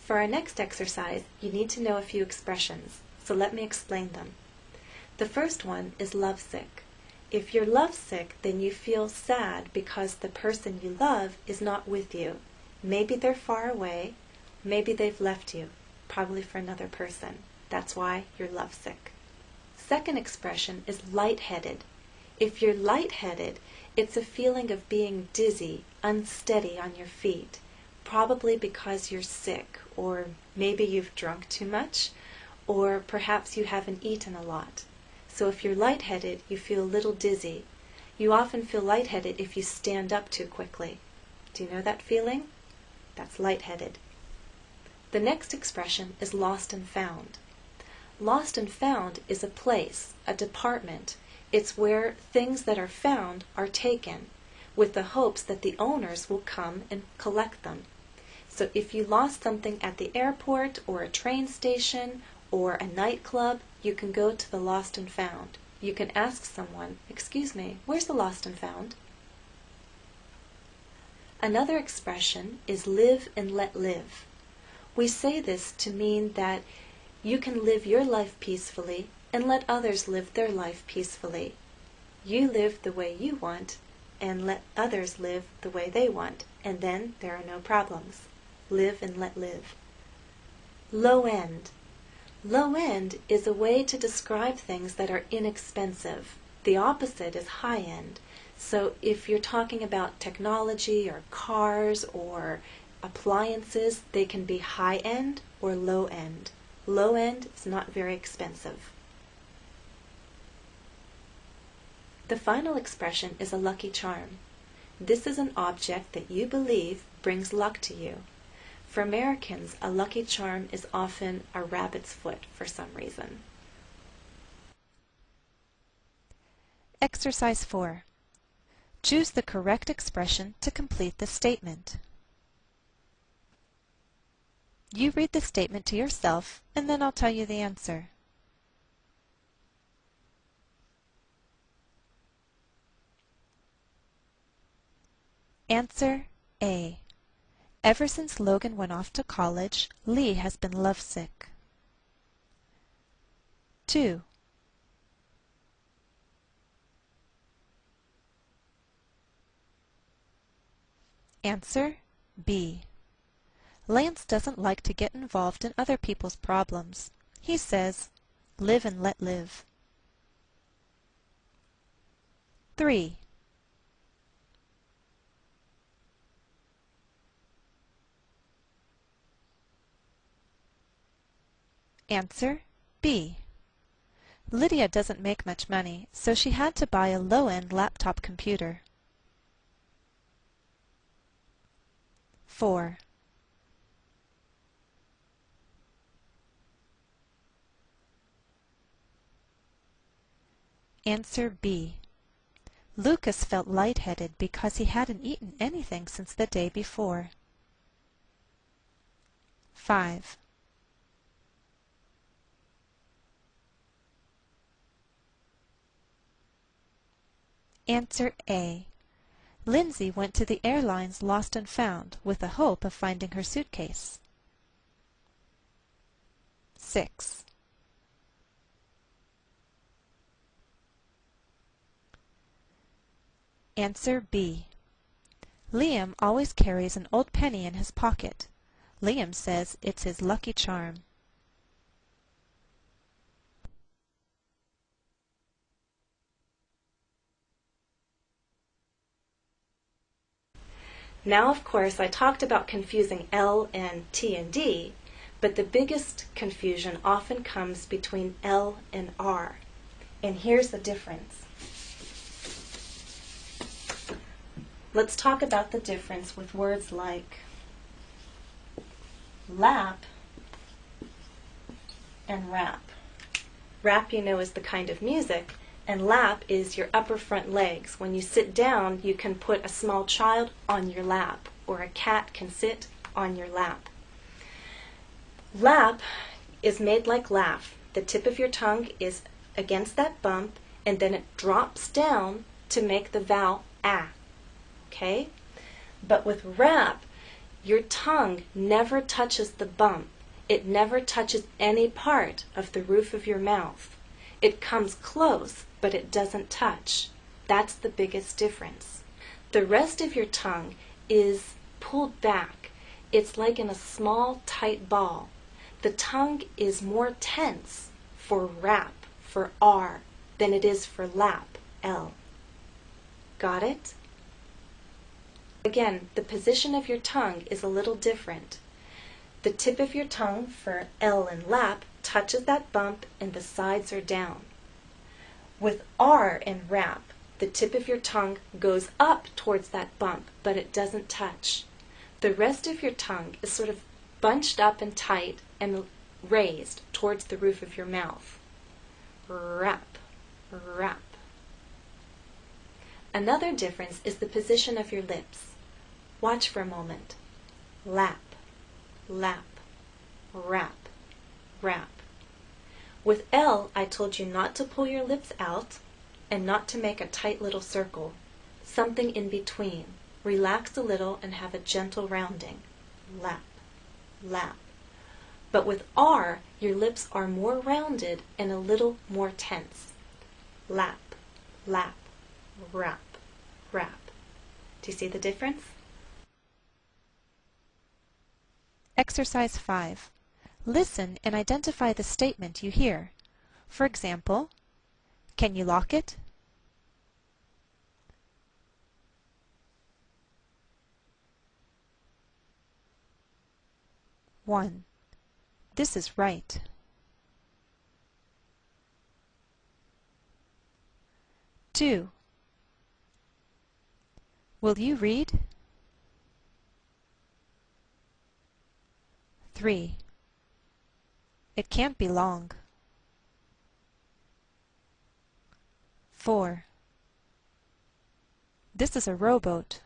For our next exercise, you need to know a few expressions, so let me explain them. The first one is lovesick. If you're lovesick, then you feel sad because the person you love is not with you. Maybe they're far away, maybe they've left you, probably for another person. That's why you're lovesick. Second expression is lightheaded. If you're lightheaded, it's a feeling of being dizzy, unsteady on your feet, probably because you're sick, or maybe you've drunk too much, or perhaps you haven't eaten a lot. So if you're lightheaded, you feel a little dizzy. You often feel lightheaded if you stand up too quickly. Do you know that feeling? That's lightheaded. The next expression is lost and found. Lost and found is a place, a department. It's where things that are found are taken, with the hopes that the owners will come and collect them. So if you lost something at the airport or a train station or a nightclub, you can go to the lost and found. You can ask someone, "Excuse me, where's the lost and found?" Another expression is live and let live. We say this to mean that you can live your life peacefully and let others live their life peacefully. You live the way you want and let others live the way they want, and then there are no problems. Live and let live. Low end. Low end is a way to describe things that are inexpensive. The opposite is high end. So if you're talking about technology or cars or appliances, they can be high end or low end. Low end is not very expensive. The final expression is a lucky charm. This is an object that you believe brings luck to you. For Americans, a lucky charm is often a rabbit's foot for some reason. Exercise 4. Choose the correct expression to complete the statement. You read the statement to yourself, and then I'll tell you the answer. Answer A. Ever since Logan went off to college, Lee has been lovesick. 2. Answer B. Lance doesn't like to get involved in other people's problems. He says, live and let live. 3. Answer B. Lydia doesn't make much money, so she had to buy a low-end laptop computer. 4. Answer B. Lucas felt lightheaded because he hadn't eaten anything since the day before. 5. Answer A. Lindsay went to the airline's Lost and Found with the hope of finding her suitcase. 6. Answer B. Liam always carries an old penny in his pocket. Liam says it's his lucky charm. Now, of course, I talked about confusing L and T and D, but the biggest confusion often comes between L and R. And here's the difference. Let's talk about the difference with words like lap and rap. Rap, you know, is the kind of music, and lap is your upper front legs. When you sit down, you can put a small child on your lap, or a cat can sit on your lap. Lap is made like laugh. The tip of your tongue is against that bump, and then it drops down to make the vowel ah. Okay? But with rap, Your tongue never touches the bump. It never touches any part of the roof of your mouth. It comes close, but it doesn't touch. That's the biggest difference. The rest of your tongue is pulled back. It's like in a small, tight ball. The tongue is more tense for rap, for R, than it is for lap, L. Got it? Again, the position of your tongue is a little different. The tip of your tongue for L and lap touches that bump and the sides are down. With R and rap, the tip of your tongue goes up towards that bump, but it doesn't touch. The rest of your tongue is sort of bunched up and tight and raised towards the roof of your mouth. Rap, rap. Another difference is the position of your lips. Watch for a moment. Lap, lap, rap, rap. With L, I told you not to pull your lips out and not to make a tight little circle. Something in between. Relax a little and have a gentle rounding. Lap, lap. But with R, your lips are more rounded and a little more tense. Lap, lap, rap, rap. Do you see the difference? Exercise 5. Listen and identify the statement you hear. For example, can you lock it? One. This is right. 2. Will you read? 3. It can't be long. 4. This is a rowboat.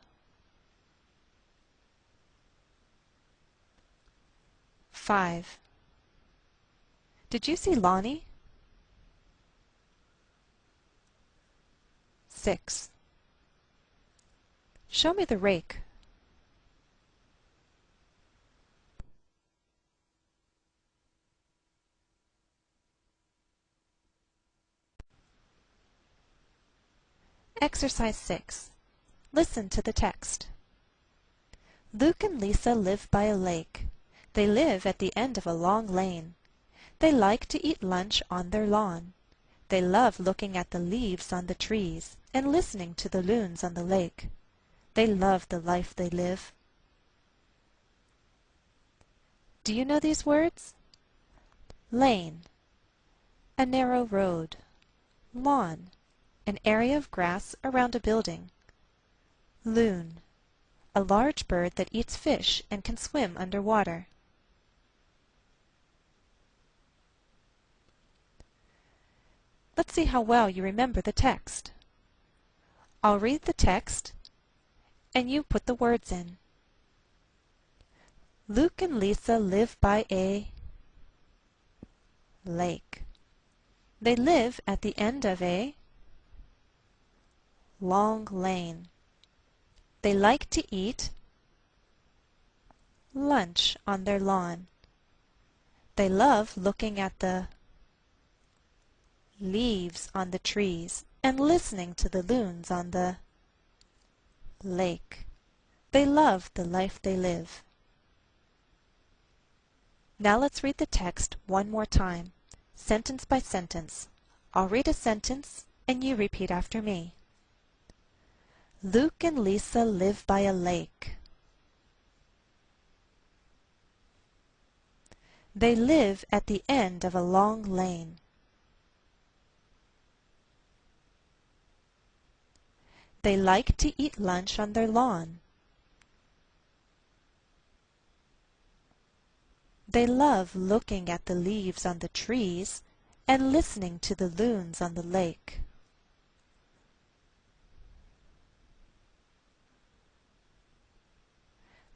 5. Did you see Lonnie? 6. Show me the rake. Exercise 6. Listen to the text. Luke and Lisa live by a lake. They live at the end of a long lane. They like to eat lunch on their lawn. They love looking at the leaves on the trees and listening to the loons on the lake. They love the life they live. Do you know these words? Lane, a narrow road. Lawn, an area of grass around a building. Loon, a large bird that eats fish and can swim underwater. Let's see how well you remember the text. I'll read the text, and you put the words in. Luke and Lisa live by a lake. They live at the end of a long lane. They like to eat lunch on their lawn. They love looking at the leaves on the trees and listening to the loons on the lake. They love the life they live. Now let's read the text one more time, sentence by sentence. I'll read a sentence and you repeat after me. Luke and Lisa live by a lake. They live at the end of a long lane. They like to eat lunch on their lawn. They love looking at the leaves on the trees and listening to the loons on the lake.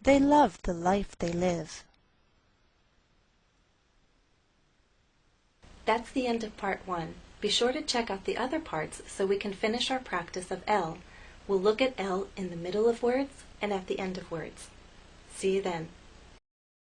They love the life they live. That's the end of part 1. Be sure to check out the other parts so we can finish our practice of L. We'll look at L in the middle of words and at the end of words. See you then.